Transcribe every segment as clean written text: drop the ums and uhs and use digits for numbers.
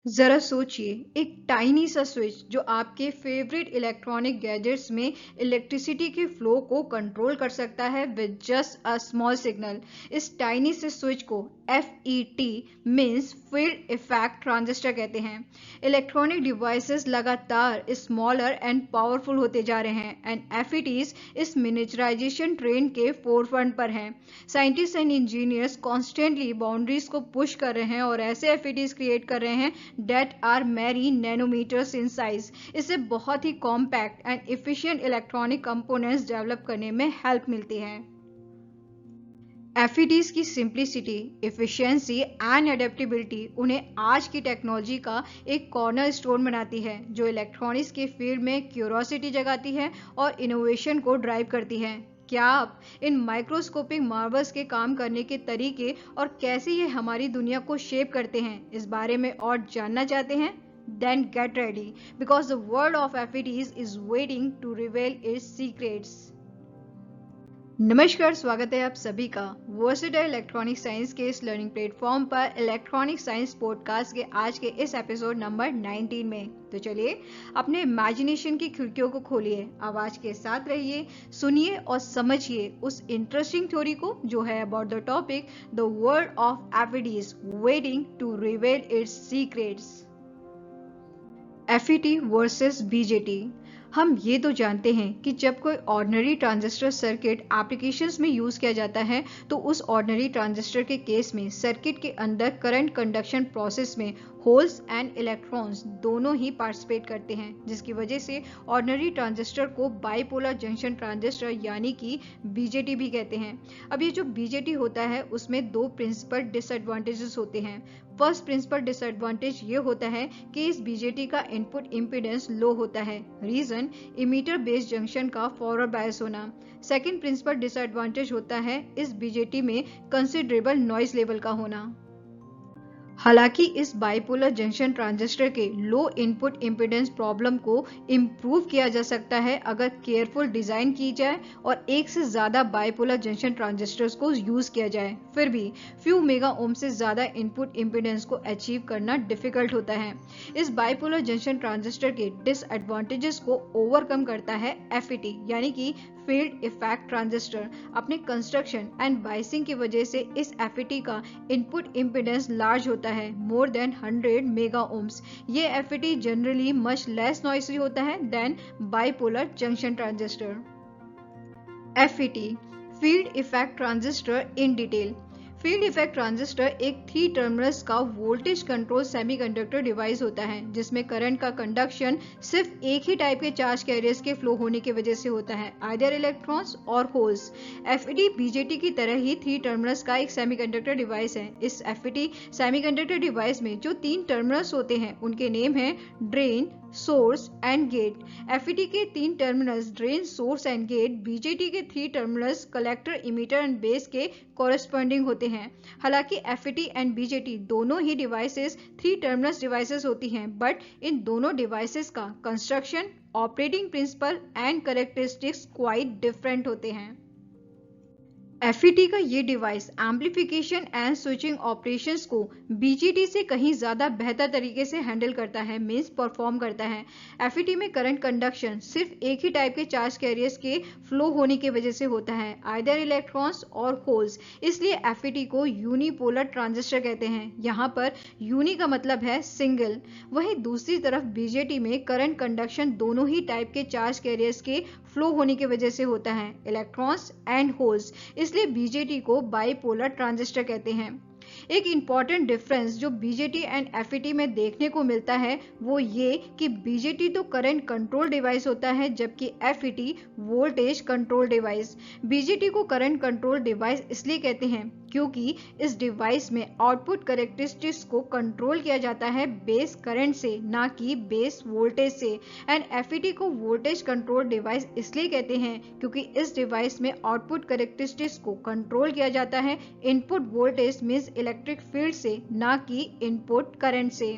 जरा सोचिए, एक टाइनी सा स्विच जो आपके फेवरेट इलेक्ट्रॉनिक गैजेट्स में इलेक्ट्रिसिटी के फ्लो को कंट्रोल कर सकता है with just a small signal. इस टाइनी से स्विच को FET means field effect transistor कहते हैं। इलेक्ट्रॉनिक डिवाइसेस लगातार स्मॉलर एंड पावरफुल होते जा रहे हैं एंड FETs इस मिनिचराइजेशन ट्रेंड के फोरफ्रंट पर हैं। Scientist and engineers constantly boundaries को पुश कर रहे हैं और ऐसे FETs क्रिएट कर रहे हैं that are merely nanometers in size। इससे बहुत ही compact and efficient electronic components develop करने में हेल्प मिलती है। FETs की सिंप्लिसिटी, एफिशिएंसी एंड एडेप्टेबिलिटी उन्हें आज की टेक्नोलॉजी का एक कॉर्नर स्टोन बनाती है जो इलेक्ट्रॉनिक्स के फील्ड में क्यूरोसिटी जगाती है और इनोवेशन को ड्राइव करती है। क्या आप इन माइक्रोस्कोपिक मार्वल्स के काम करने के तरीके और कैसे ये हमारी दुनिया को शेप करते हैं, इस बारे में और जानना चाहते हैं? Then get ready because the world of FETs is waiting to reveal its secrets। नमस्कार, स्वागत है आप सभी का वर्सेटाइल इलेक्ट्रॉनिक साइंस के इस लर्निंग प्लेटफॉर्म पर इलेक्ट्रॉनिक साइंस पॉडकास्ट के आज के इस एपिसोड नंबर 19 में। तो चलिए अपने इमेजिनेशन की खिड़कियों को खोलिए, आवाज के साथ रहिए, सुनिए और समझिए उस इंटरेस्टिंग थ्योरी को जो है about the topic the world of FETs waiting to reveal its secrets. FET versus BJT। हम ये तो जानते हैं कि जब कोई ऑर्डिनरी ट्रांजिस्टर सर्किट एप्लीकेशंस में यूज किया जाता है तो उस ऑर्डिनरी ट्रांजिस्टर के केस में सर्किट के अंदर करंट कंडक्शन प्रोसेस में होल्स एंड इलेक्ट्रॉन्स दोनों ही पार्टिसिपेट करते हैं, जिसकी वजह से ऑर्डिनरी ट्रांजिस्टर को बाइपोलर जंक्शन ट्रांजिस्टर यानी कि BJT भी कहते हैं। अब ये जो BJT होता है उसमें दो प्रिंसिपल डिसएडवांटेजेस होते हैं। फर्स्ट प्रिंसिपल डिसएडवांटेज ये होता है कि इस BJT का इनपुट इम्पीडेंस लो होता है, रीजन इमीटर बेस्ड जंक्शन का फॉरवर्ड बायस होना। सेकंड प्रिंसिपल डिसएडवांटेज होता है इस BJT में कंसिडरेबल नॉइज लेवल का होना। हालांकि इस बाइपोलर जंक्शन ट्रांजिस्टर के लो इनपुट इम्पीडेंस प्रॉब्लम को इम्प्रूव किया जा सकता है अगर केयरफुल डिजाइन की जाए और एक से ज्यादा बाइपोलर जंक्शन ट्रांजिस्टर्स को यूज किया जाए। फिर भी फ्यू मेगा ओम से ज्यादा इनपुट इम्पीडेंस को अचीव करना डिफिकल्ट होता है। इस बाइपोलर जंक्शन ट्रांजिस्टर के डिसएडवांटेजेस को ओवरकम करता है FET यानी कि फील्ड इफेक्ट ट्रांजिस्टर। अपने कंस्ट्रक्शन एंड बाइसिंग की वजह से इस FET का इनपुट इम्पीडेंस लार्ज होता है, मोर देन 100 मेगा ओम्स। ये FET generally much less noisy होता है than bipolar junction transistor. FET field effect transistor in detail. Field effect transistor एक 3 टर्मिनल्स का वोल्टेज कंट्रोल सेमीकंडक्टर डिवाइस होता है जिसमें करंट का कंडक्शन सिर्फ एक ही टाइप के चार्ज कैरियर्स के फ्लो होने की वजह से होता है, आइदर इलेक्ट्रॉन्स और होल्स। FET BJT की तरह ही 3 टर्मिनल्स का एक सेमीकंडक्टर डिवाइस है। इस FET सेमीकंडक्टर डिवाइस में जो 3 टर्मिनल्स होते हैं उनके नेम है drain, source and gate. FET के 3 terminals drain, source and gate BJT के 3 terminals collector, emitter and base के कॉरेस्पॉन्डिंग होते हैं। हालांकि FET एंड BJT दोनों ही डिवाइसेस 3 टर्मिनल्स डिवाइसेस होती हैं, बट इन दोनों डिवाइसेस का construction, operating principle and characteristics quite different होते हैं। FET का ये device amplification and switching operations को BJT से कहीं ज्यादा बेहतर तरीके से हैंडल करता है, मींस परफॉर्म करता है। FET में करंट कंडक्शन सिर्फ एक ही टाइप के चार्ज कैरियर्स के फ्लो होने की वजह से होता है, आइदर इलेक्ट्रॉन्स और होल्स। इसलिए FET को यूनिपोलर ट्रांजिस्टर कहते हैं। यहाँ पर यूनि का मतलब है सिंगल, वहीं दूसरी तरफ BJT में करंट कंडक्शन दोनों ही टाइप के चार्ज कैरियर्स के फ्लो होने की वजह से होता है, इलेक्ट्रॉन्स एंड होल्स। इसलिए BJT को बाइपोलर ट्रांजिस्टर कहते हैं। एक इंपॉर्टेंट डिफरेंस जो BJT एंड FET में देखने को मिलता है वो ये कि BJT तो करंट कंट्रोल डिवाइस होता है जबकि FET voltage control device. BJT को करंट कंट्रोल डिवाइस इसलिए कहते हैं क्योंकि इस डिवाइस में आउटपुट कैरेक्टरिस्टिक्स को कंट्रोल किया जाता है बेस करंट से, ना कि बेस वोल्टेज से। एंड FET को वोल्टेज कंट्रोल डिवाइस इसलिए कहते हैं क्योंकि इस डिवाइस में आउटपुट कैरेक्टरिस्टिक्स को कंट्रोल किया जाता है input voltage means electric electric field से, ना कि इनपुट करंट से।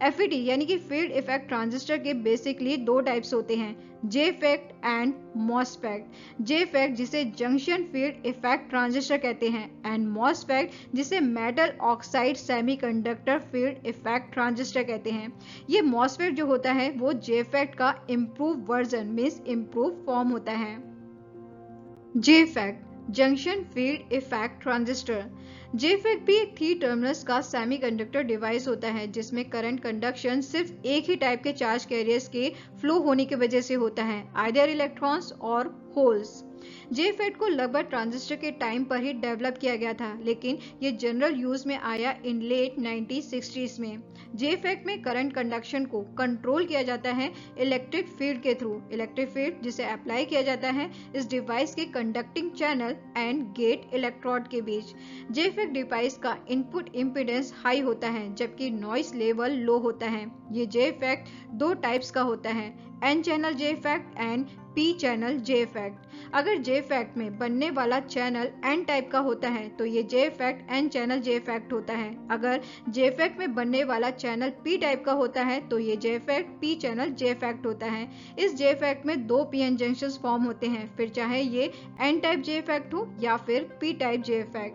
FET यानी कि फील्ड इफेक्ट ट्रांजिस्टर के बेसिकली दो टाइप्स होते हैं, JFET एंड MOSFET। JFET जिसे जंक्शन फील्ड इफेक्ट ट्रांजिस्टर कहते हैं एंड MOSFET जिसे metal oxide semiconductor field effect transistor कहते हैं। ये MOSFET जो होता है वो JFET का improve version means improve form होता है। JFET junction field effect transistor. JFET भी एक 3 टर्मिनल्स का सेमीकंडक्टर डिवाइस होता है जिसमें करंट कंडक्शन सिर्फ एक ही टाइप के चार्ज कैरियर्स के फ्लो होने की वजह से होता है, आइदर इलेक्ट्रॉन्स और होल्स। JFET को लगभग ट्रांजिस्टर के टाइम पर ही डेवलप किया गया था, लेकिन ये जनरल यूज में आया इन लेट 1960s में। JFET में करंट कंडक्शन को कंट्रोल किया जाता है इलेक्ट्रिक फील्ड के थ्रू। इलेक्ट्रिक फील्ड जिसे अप्लाई किया जाता है इस डिवाइस के conducting channel and gate electrode के बीच। JFET डिवाइस का इनपुट इम्पीडेंस हाई होता है जबकि नॉइस लेवल लो होता है। ये JFET दो टाइप्स का होता है, N channel JFET and P channel JFET। अगर JFET में बनने वाला चैनल N टाइप का होता है तो ये JFET N चैनल JFET होता है। अगर JFET में बनने वाला चैनल P टाइप का होता है तो ये JFET P चैनल JFET होता है। इस JFET में दो PN जंक्शंस फॉर्म होते हैं, फिर चाहे ये N टाइप JFET हो या फिर P type JFET।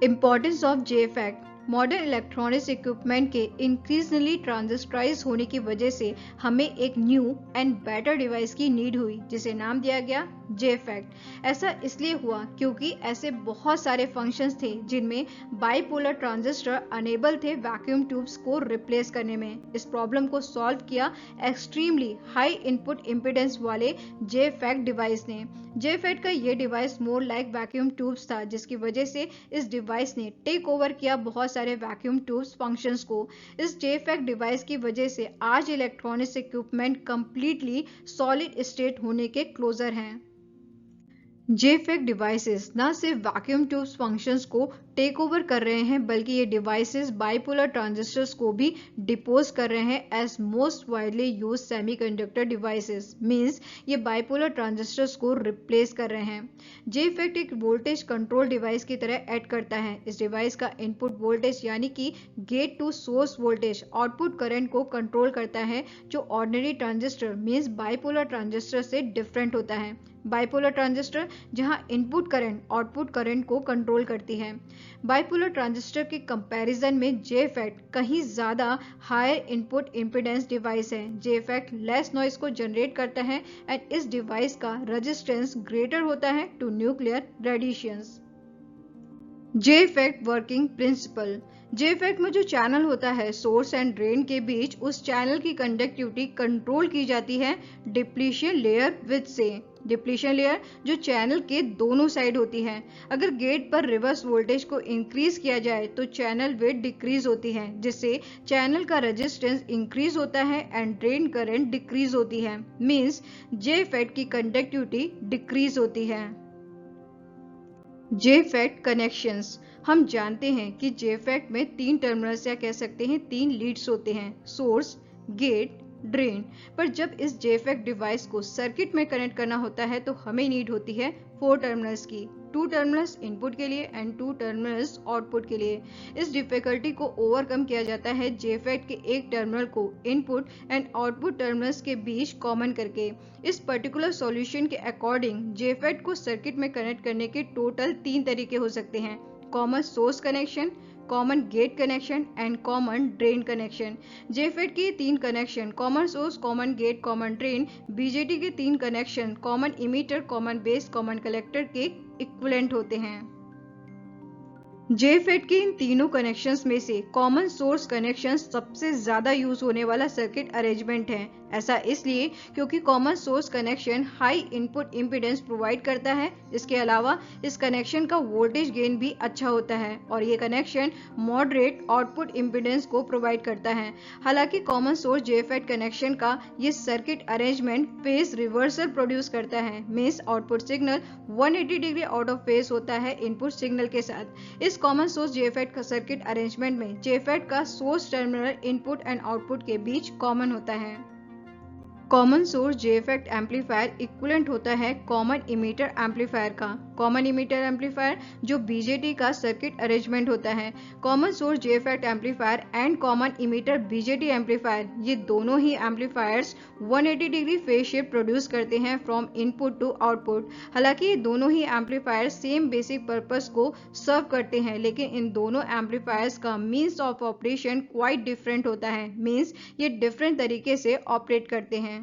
Importance of JFET। Modern electronics equipment के इंक्रीजली ट्रांजिस्टराइज होने की वजह से हमें एक न्यू एंड बेटर डिवाइस की नीड हुई जिसे नाम दिया गया JFET। ऐसा इसलिए हुआ क्योंकि ऐसे बहुत सारे फंक्शंस थे जिनमें बाइपोलर ट्रांजिस्टर अनेबल थे वैक्यूम ट्यूब्स को रिप्लेस करने में। इस प्रॉब्लम को सॉल्व किया एक्सट्रीमली हाई इनपुट इम्पीडेंस वाले JFET डिवाइस ने। JFET का ये device more like vacuum tubes था, जिसकी वजह से इस डिवाइस ने टेक ओवर किया बहुत सारे वैक्यूम ट्यूब्स फंक्शंस को। इस JFET डिवाइस की वजह से आज electronics equipment completely solid state होने के क्लोजर हैं। JFET डिवाइसेस न सिर्फ वैक्यूम ट्यूब्स फंक्शंस को टेक ओवर कर रहे हैं बल्कि ये डिवाइसेस बाइपोलर ट्रांजिस्टर्स को भी डिपोज कर रहे हैं as most widely use semiconductor devices. Means ये बाइपोलर ट्रांजिस्टर्स को रिप्लेस कर रहे हैं। JFET एक वोल्टेज कंट्रोल डिवाइस की तरह एक्ट करता है। इस डिवाइस का इनपुट वोल्टेज यानी कि gate to source voltage output current को कंट्रोल करता है, जो ordinary transistor means bipolar transistor से डिफरेंट होता है। बाइपोलर ट्रांजिस्टर जहां इनपुट करंट आउटपुट करंट को कंट्रोल करती है। बाइपोलर ट्रांजिस्टर के कंपैरिजन में JFET कहीं ज्यादा हायर इनपुट इम्पीडेंस डिवाइस है। JFET लेस नॉइस को जनरेट करता है एंड इस डिवाइस का रेजिस्टेंस ग्रेटर होता है to nuclear radiations. JFET working principle. JFET में जो चैनल होता है सोर्स एंड ड्रेन के बीच, उस चैनल की कंडक्टिविटी कंट्रोल की जाती है डिप्लीशन लेयर विड्थ से। डिप्लीशन लेयर जो चैनल के दोनों साइड होती है। अगर गेट पर रिवर्स वोल्टेज को इंक्रीज किया जाए तो चैनल विड्थ डिक्रीज होती है, जिससे चैनल का रेजिस्टेंस इंक्रीज होता है एंड ड्रेन करंट डिक्रीज होती है। मींस JFET की कंडक्टिविटी डिक्रीज होती है। JFET connections. हम जानते हैं कि JFET में 3 टर्मिनल्स या कह सकते हैं 3 लीड्स होते हैं, सोर्स, गेट, ड्रेन। पर जब इस JFET डिवाइस को सर्किट में कनेक्ट करना होता है तो हमें नीड होती है 4 टर्मिनल्स की, 2 टर्मिनल्स इनपुट के लिए एंड 2 टर्मिनल्स आउटपुट के लिए। इस डिफिकल्टी को ओवरकम किया जाता है JFET के एक टर्मिनल को इनपुट एंड आउटपुट टर्मिनल्स के बीच कॉमन करके। इस पर्टिकुलर सॉल्यूशन के अकॉर्डिंग JFET को सर्किट में कनेक्ट करने के टोटल 3 तरीके हो सकते हैं, common source connection, common gate connection and common drain connection. JFET के 3 connection common source, common gate, common drain, BJT के 3 connection common emitter, common base, common collector के इक्विवेलेंट होते हैं। JFET के इन तीनों कनेक्शंस में से कॉमन सोर्स कनेक्शन सबसे ज्यादा यूज होने वाला सर्किट अरेंजमेंट है। ऐसा इसलिए क्योंकि common source connection high input impedance provide करता है। इसके अलावा इस कनेक्शन का वोल्टेज गेन भी अच्छा होता है और ये कनेक्शन मॉडरेट आउटपुट इम्पीडेंस को प्रोवाइड करता है। हालांकि कॉमन सोर्स JFET कनेक्शन का ये circuit arrangement phase reversal produce करता है। Means output signal 180 degree out of phase होता है इनपुट सिग्नल के साथ। इस कॉमन सोर्स JFET का सर्किट अरेंजमेंट में JFET का source terminal input and output के बीच कॉमन होता है। Common source J FET amplifier equivalent होता है कॉमन इमीटर एम्पलीफायर का। कॉमन इमीटर एम्पलीफायर जो बीजेटी का सर्किट अरेंजमेंट होता है। Common source J FET amplifier and common emitter BJT amplifier, ये दोनों ही amplifiers 180 degree phase shift produce करते हैं फ्रॉम इनपुट टू आउटपुट। हालांकि ये दोनों ही एम्पलीफायर सेम बेसिक पर्पस को सर्व करते हैं, लेकिन इन दोनों एम्पलीफायर्स का means of operation quite different होता है। मीन्स ये डिफरेंट तरीके से ऑपरेट करते हैं।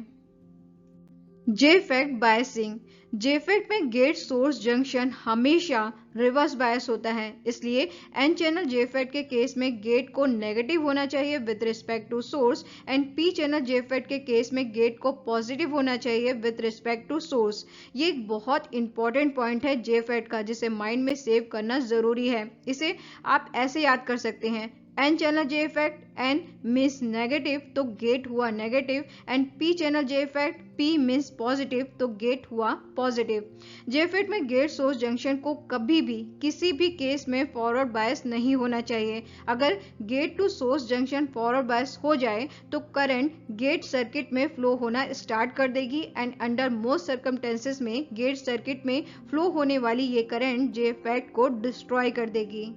J FET biasing. J FET में गेट सोर्स जंक्शन हमेशा रिवर्स बायस होता है, इसलिए एन चैनल जे इफेक्ट के केस में गेट को नेगेटिव होना चाहिए with respect to source and P channel J FET के केस में गेट को पॉजिटिव होना चाहिए विद रिस्पेक्ट टू सोर्स। ये एक बहुत इंपॉर्टेंट पॉइंट है जे इफेक्ट का, जिसे माइंड में सेव करना जरूरी है। इसे आप ऐसे याद कर सकते हैं, N channel J effect N means negative तो गेट हुआ negative, and P channel J effect P means positive तो गेट हुआ पॉजिटिव। जे इफेक्ट में गेट सोर्स जंक्शन को कभी भी किसी भी केस में फॉरवर्ड बायस नहीं होना चाहिए। अगर gate to source junction forward bias हो जाए तो करंट गेट सर्किट में फ्लो होना स्टार्ट कर देगी एंड अंडर मोस्ट सर्कमस्टेंसेस में गेट सर्किट में फ्लो होने वाली ये करंट जे इफेक्ट को डिस्ट्रॉय कर देगी।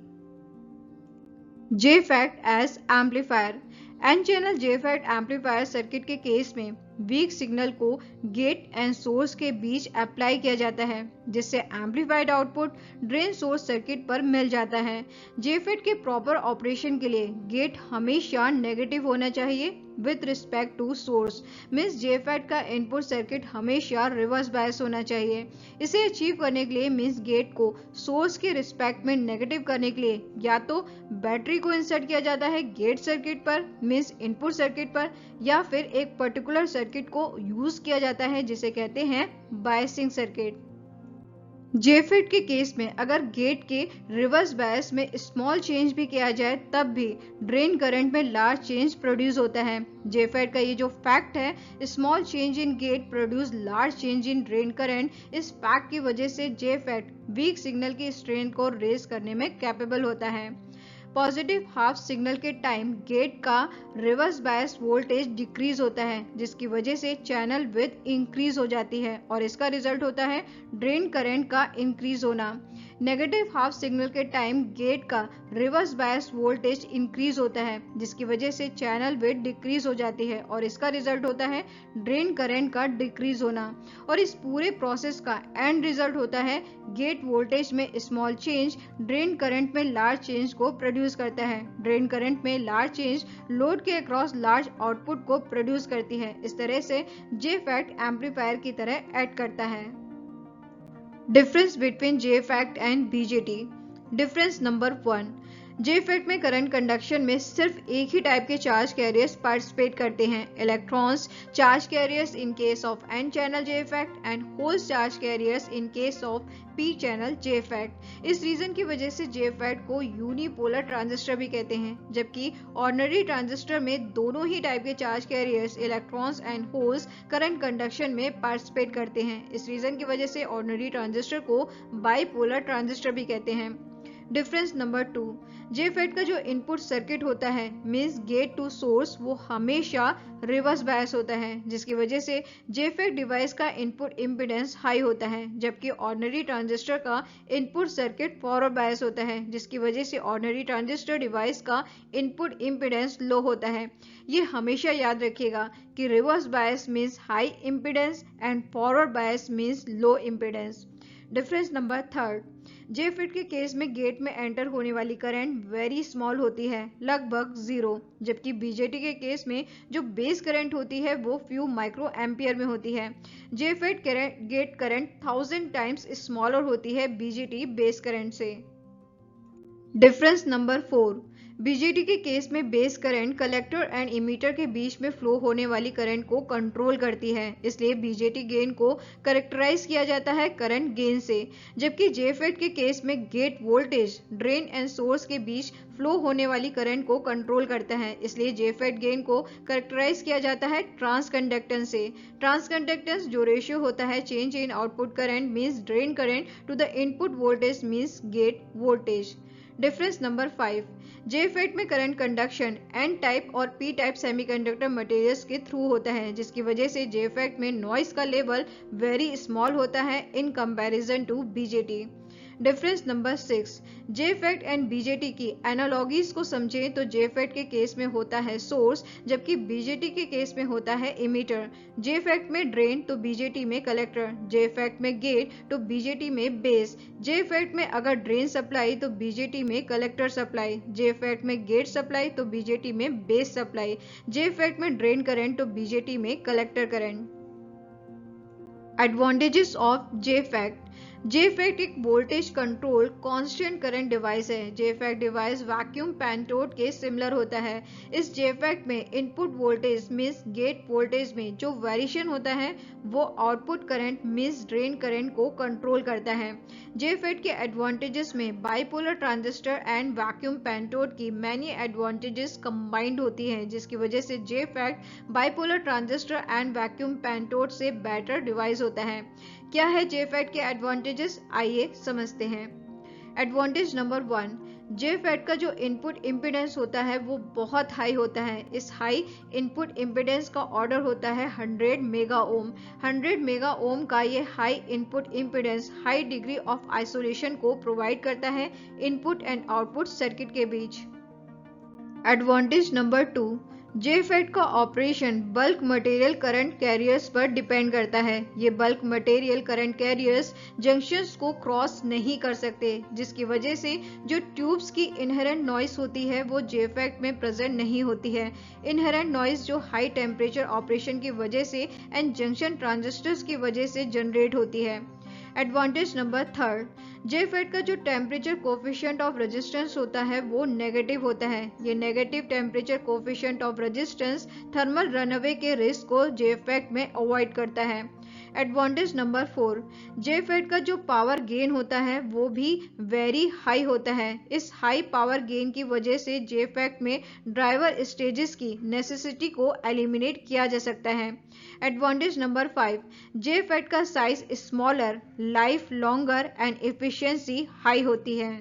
J FET as amplifier. N channel J FET amplifier circuit के केस में वीक सिग्नल को गेट एंड सोर्स के बीच अप्लाई किया जाता है, जिससे amplified output drain source circuit पर मिल जाता है। जे इफेक्ट के प्रॉपर ऑपरेशन के लिए गेट हमेशा नेगेटिव होना चाहिए with respect to source. Means J FET का इनपुट सर्किट हमेशा रिवर्स बायस होना चाहिए। इसे अचीव करने के लिए मीन्स गेट को सोर्स के रिस्पेक्ट में नेगेटिव करने के लिए या तो बैटरी को इंसर्ट किया जाता है गेट सर्किट पर मीन्स इनपुट सर्किट पर, या फिर एक पर्टिकुलर सर्किट को यूज किया जाता है जिसे कहते हैं बायसिंग सर्किट। जे इफेक्ट के केस में अगर गेट के रिवर्स बायस में स्मॉल चेंज भी किया जाए तब भी ड्रेन करंट में लार्ज चेंज प्रोड्यूस होता है। जे इफेक्ट का ये जो फैक्ट है, small change in gate produce large change in drain current, इस फैक्ट की वजह से जे इफेक्ट वीक सिग्नल की स्ट्रेंथ को रेज करने में कैपेबल होता है। पॉजिटिव हाफ सिग्नल के टाइम गेट का रिवर्स बायस वोल्टेज डिक्रीज होता है, जिसकी वजह से चैनल विड्थ इंक्रीज हो जाती है और इसका रिजल्ट होता है ड्रेन करंट का इंक्रीज होना। नेगेटिव हाफ सिग्नल के टाइम गेट का रिवर्स बायस वोल्टेज इंक्रीज होता है, जिसकी वजह से चैनल विड्थ डिक्रीज हो जाती है और इसका रिजल्ट होता है ड्रेन करंट का डिक्रीज होना। और इस पूरे प्रोसेस का एंड रिजल्ट होता है गेट वोल्टेज में स्मॉल चेंज ड्रेन करंट में लार्ज चेंज को प्रोड्यूस करता है। ड्रेन करंट में लार्ज चेंज लोड के अक्रॉस लार्ज आउटपुट को प्रोड्यूस करती है। इस तरह से जे इफेक्ट एम्पलीफायर की तरह एक्ट करता है। Difference between J FET and BJT. Difference number 1, J FET में करंट कंडक्शन में सिर्फ एक ही टाइप के चार्ज कैरियर्स पार्टिसिपेट करते हैं, electrons charge carriers in case of N channel J FET and holes charge carriers in case of P channel J FET. इस reason की वजह से जे इफेक्ट को यूनिपोलर ट्रांजिस्टर भी कहते हैं, जबकि ऑर्डिनरी ट्रांजिस्टर में दोनों ही टाइप के charge carriers electrons and holes current conduction में पार्टिसिपेट करते हैं। इस रीजन की वजह से ऑर्डिनरी ट्रांजिस्टर को बाइपोलर ट्रांजिस्टर भी कहते हैं। डिफरेंस नंबर 2, जे इफेक्ट का जो इनपुट सर्किट होता है मींस गेट टू सोर्स, वो हमेशा रिवर्स बायस होता है, जिसकी वजह से जे इफेक्ट डिवाइस का इनपुट इम्पीडेंस हाई होता है, जबकि ऑर्डिनरी ट्रांजिस्टर का इनपुट सर्किट फॉरवर्ड बायस होता है, जिसकी वजह से ऑर्डिनरी ट्रांजिस्टर डिवाइस का इनपुट इम्पीडेंस लो होता है। ये हमेशा याद रखिएगा कि reverse bias means high impedance and forward bias means low impedance. Difference number 3, J FET के केस में गेट में एंटर होने वाली करंट वेरी स्मॉल होती है, लगभग 0, जबकि बीजेटी के केस में जो बेस करंट होती है वो फ्यू माइक्रो एम्पियर में होती है। J FET gate current 1000 times smaller होती है बीजेटी बेस करंट से। डिफरेंस नंबर 4, बीजेटी के केस में base current collector and emitter के बीच में फ्लो होने वाली करंट को कंट्रोल करती है, इसलिए बीजेटी गेन को करेक्टराइज किया जाता है करंट गेन से, जबकि जे इफेक्ट के केस में gate voltage drain and source के बीच फ्लो होने वाली करंट को कंट्रोल करता है, इसलिए जे इफेक्ट गेन को करेक्टराइज किया जाता है ट्रांसकंडक्टेंस से। ट्रांसकंडक्टेंस जो रेशियो होता है change in output current means drain current to the input voltage means gate voltage. Difference number 5, JFET में करंट कंडक्शन N टाइप और P टाइप सेमीकंडक्टर मटेरियल्स के थ्रू होता है, जिसकी वजह से JFET में नॉइस का लेवल वेरी स्मॉल होता है in comparison to BJT। Difference number 6, JFET and BJT की एनालॉजीज को समझें तो JFET के केस में होता है सोर्स, जबकि BJT के केस में होता है इमीटर। JFET में ड्रेन तो BJT में कलेक्टर, JFET में गेट तो BJT में बेस, JFET में अगर ड्रेन सप्लाई तो BJT में कलेक्टर सप्लाई, JFET में गेट सप्लाई तो BJT में बेस सप्लाई, JFET में ड्रेन करंट तो BJT में collector current. Advantages of JFET। JFET एक voltage control constant current device है। JFET डिवाइस वैक्यूम पेंटोड के सिमिलर होता है। इस JFET में input voltage means gate voltage में जो वेरिएशन होता है वो output current means drain current को कंट्रोल करता है। JFET के एडवांटेजेस में bipolar transistor and vacuum pentode की मैनी एडवांटेजेस कंबाइंड होती हैं, जिसकी वजह से JFET bipolar transistor and vacuum pentode से बेटर डिवाइस होता है। क्या है JFET के एडवांटेजेस, आइए समझते हैं। एडवांटेज नंबर 1, JFET का जो इनपुट इम्पीडेंस होता है वो बहुत हाई होता है। इस हाई इनपुट इम्पीडेंस का ऑर्डर होता है 100 मेगा ओम। 100 मेगा ओम का ये high input impedance high degree of isolation को प्रोवाइड करता है इनपुट एंड आउटपुट सर्किट के बीच। एडवांटेज नंबर 2, JFET का operation bulk material current carriers पर डिपेंड करता है। ये bulk material current carriers junctions को क्रॉस नहीं कर सकते, जिसकी वजह से जो ट्यूब्स की इनहेरेंट नॉइस होती है वो JFET में प्रेजेंट नहीं होती है। इनहेरेंट नॉइस जो हाई टेम्परेचर ऑपरेशन की वजह से एंड जंक्शन ट्रांजिस्टर्स की वजह से जनरेट होती है। एडवांटेज नंबर 3, JFET का जो टेम्परेचर कोफिशिएंट ऑफ रेजिस्टेंस होता है वो नेगेटिव होता है। ये negative temperature coefficient of resistance thermal runaway के रिस्क को JFET में अवॉइड करता है। एडवांटेज नंबर 4, JFET का जो पावर गेन होता है वो भी वेरी हाई होता है। इस हाई पावर गेन की वजह से JFET में ड्राइवर स्टेजेस की नेसेसिटी को एलिमिनेट किया जा सकता है। एडवांटेज नंबर 5, JFET का size smaller, life longer and efficiency high होती है।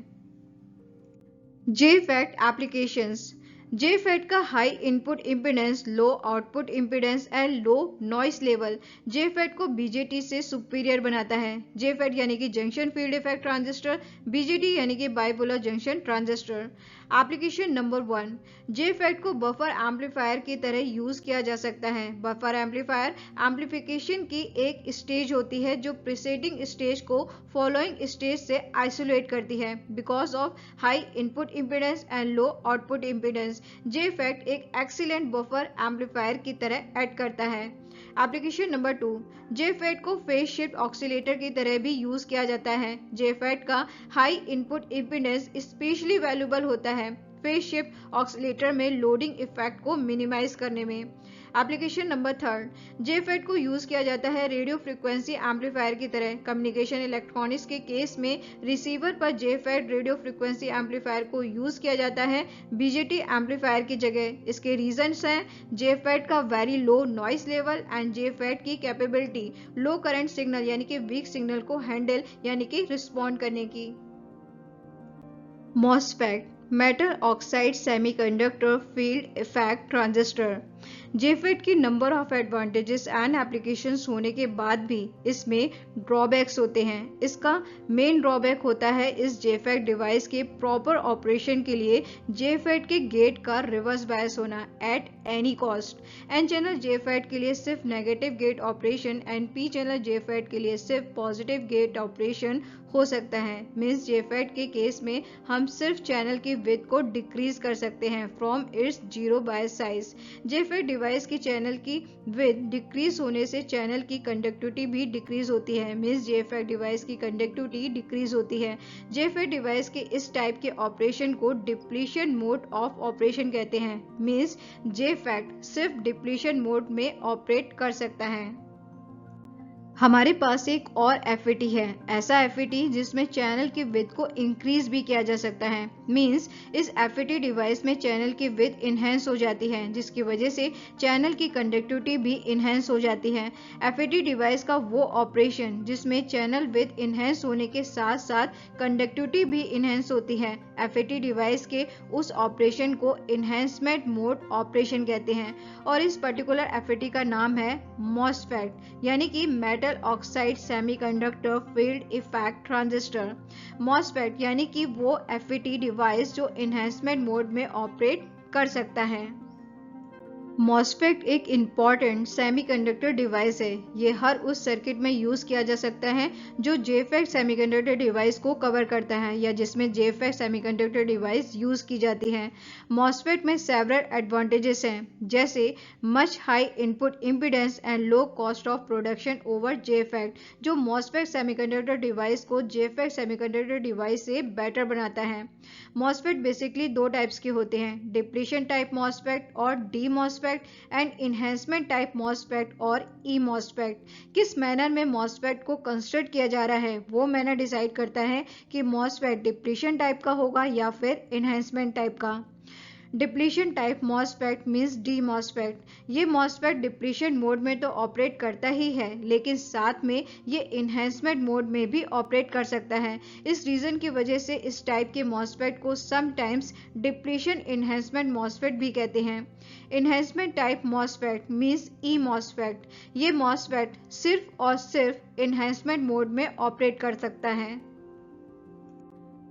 JFET applications. JFET का high input impedance, low output impedance and low noise level JFET को BJT से सुपीरियर बनाता है। JFET यानी कि junction field effect transistor, BJT यानी कि bipolar junction transistor. Application number 1, JFET को बफर एम्पलीफायर की तरह यूज किया जा सकता है। बफर एम्पलीफायर एम्पलीफिकेशन की एक स्टेज होती है जो प्रीसीडिंग स्टेज को फॉलोइंग स्टेज से आइसोलेट करती है। Because of high input impedance and low output impedance JFET एक एक्सीलेंट बफर एम्पलीफायर की तरह एक्ट करता है। एप्लीकेशन नंबर 2, JFET को फेज शिफ्ट ऑक्सीलेटर की तरह भी यूज किया जाता है। JFET का high input impedance specially valuable होता है फेज शिफ्ट ऑक्सीलेटर में लोडिंग इफेक्ट को मिनिमाइज करने में। एप्लीकेशन नंबर 3, JFET को यूज किया जाता है रेडियो फ्रीक्वेंसी एम्पलीफायर की तरह। कम्युनिकेशन इलेक्ट्रॉनिक्स के केस में रिसीवर पर JFET रेडियो फ्रीक्वेंसी एम्पलीफायर को यूज किया जाता है BJT एम्पलीफायर की जगह। इसके रीजंस हैं JFET का very low noise level and JFET की कैपेबिलिटी लो करंट सिग्नल यानी कि वीक सिग्नल को हैंडल यानी कि रिस्पॉन्ड करने की। MOSFET metal oxide semiconductor field effect transistor. JFET की number of advantages and applications होने के बाद भी इसमें ड्रॉबैक्स होते हैं। इसका मेन ड्रॉबैक होता है इस JFET डिवाइस के प्रॉपर ऑपरेशन के लिए JFET के गेट का रिवर्स बायस होना at any cost. N channel JFET के लिए सिर्फ negative gate operation and P channel JFET के लिए सिर्फ पॉजिटिव गेट ऑपरेशन हो सकता है। मीन्स JFET के केस में हम सिर्फ चैनल की विड्थ को डिक्रीज कर सकते हैं from its zero bias size. JFET device की चैनल की विड्थ डिक्रीज होने से चैनल की कंडक्टिविटी भी डिक्रीज होती है। मीन्स JFET डिवाइस की कंडक्टिविटी डिक्रीज होती है। JFET डिवाइस के इस टाइप के ऑपरेशन को डिप्लीशन मोड ऑफ ऑपरेशन कहते हैं। मीन्स JFET सिर्फ डिप्लीशन मोड में ऑपरेट कर सकता है। हमारे पास एक और FET है, ऐसा FET जिसमें चैनल की विड्थ को इंक्रीज भी किया जा सकता है। मींस इस FET डिवाइस में चैनल की विड्थ इनहेंस हो जाती है, जिसकी वजह से चैनल की कंडक्टिविटी भी इनहेंस हो जाती है। FET डिवाइस का वो ऑपरेशन जिसमें चैनल विड्थ इनहेंस होने के साथ साथ कंडक्टिविटी भी इनहेंस होती है, FET डिवाइस के उस ऑपरेशन को इनहेंसमेंट मोड ऑपरेशन कहते हैं। और इस पर्टिकुलर FET का नाम है MOSFET, यानी कि metal oxide semiconductor field effect transistor. MOSFET यानी कि वो FET डिवाइस जो इनहेंसमेंट मोड में ऑपरेट कर सकता है। MOSFET एक इम्पॉर्टेंट सेमीकंडक्टर डिवाइस है। ये हर उस सर्किट में यूज किया जा सकता है जो JFET सेमीकंडक्टर डिवाइस को कवर करता है या जिसमें JFET सेमीकंडक्टर डिवाइस यूज की जाती है। MOSFET में सेवरल एडवांटेजेस हैं, जैसे much high input impedance and low cost of production over JFET, जो MOSFET सेमीकंडक्टर डिवाइस को JFET सेमीकंडक्टर डिवाइस से बेटर बनाता है। MOSFET बेसिकली दो टाइप्स के होते हैं, डिप्लीशन टाइप MOSFET और DMOSFET and enhancement type MOSFET और eMOSFET। किस मैनर में MOSFET को कंस्ट्रक्ट किया जा रहा है वो मैनर डिसाइड करता है कि MOSFET डिप्लीशन टाइप का होगा या फिर इन्हेंसमेंट टाइप का। Depletion type MOSFET means DMOSFET। ये MOSFET डिप्लीशन मोड में तो ऑपरेट करता ही है, लेकिन साथ में ये इन्हेंसमेंट मोड में भी ऑपरेट कर सकता है। इस रीजन की वजह से इस टाइप के MOSFET को समटाइम्स डिप्लीशन इन्हेंसमेंट MOSFET भी कहते हैं। Enhancement type MOSFET means eMOSFET। ये MOSFET सिर्फ और सिर्फ इन्हेंसमेंट मोड में ऑपरेट कर सकता है।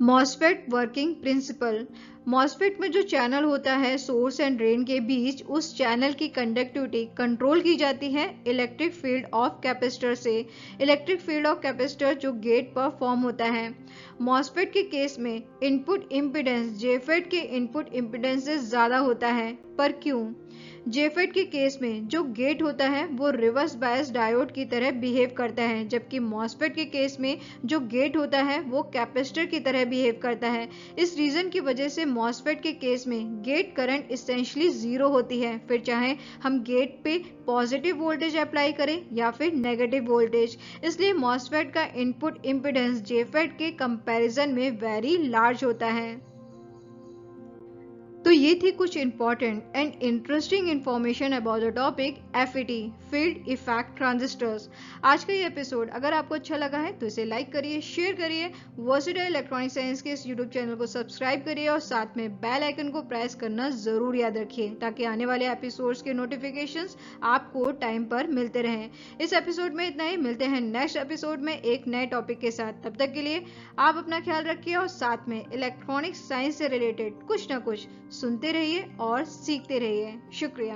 MOSFET working principle. MOSFET में जो चैनल होता है सोर्स एंड ड्रेन के बीच, उस चैनल की कंडक्टिविटी कंट्रोल की जाती है इलेक्ट्रिक फील्ड ऑफ कैपेसिटर से। इलेक्ट्रिक फील्ड ऑफ कैपेसिटर जो गेट पर फॉर्म होता है। MOSFET के केस में इनपुट इम्पीडेंस JFET के इनपुट इम्पीडेंस से ज्यादा होता है, पर क्यों? JFET के केस में जो गेट होता है वो रिवर्स बायस डायोड की तरह बिहेव करता है, जबकि MOSFET के केस में जो गेट होता है वो कैपेसिटर की तरह बिहेव करता है। इस रीजन की वजह से MOSFET के केस में गेट करंट इसेंशियली जीरो होती है, फिर चाहे हम गेट पे पॉजिटिव वोल्टेज अप्लाई करें या फिर नेगेटिव वोल्टेज। इसलिए MOSFET का इनपुट इम्पीडेंस JFET के कंपैरिजन में वेरी लार्ज होता है। तो ये थी कुछ important and interesting information about the topic FET field effect transistors. आज का ये एपिसोड अगर आपको अच्छा लगा है तो इसे लाइक करिए, शेयर करिए, वर्सेटाइल इलेक्ट्रॉनिक साइंस के इस यूट्यूब चैनल को सब्सक्राइब करिए और साथ में बेल आइकन को प्रेस करना जरूर याद रखिए, ताकि आने वाले एपिसोड्स के नोटिफिकेशंस आपको टाइम पर मिलते रहें। इस एपिसोड में इतना ही, मिलते हैं नेक्स्ट एपिसोड में एक नए टॉपिक के साथ। तब तक के लिए आप अपना ख्याल रखिए और साथ में इलेक्ट्रॉनिक साइंस से रिलेटेड कुछ ना कुछ सुनते रहिए और सीखते रहिए। शुक्रिया।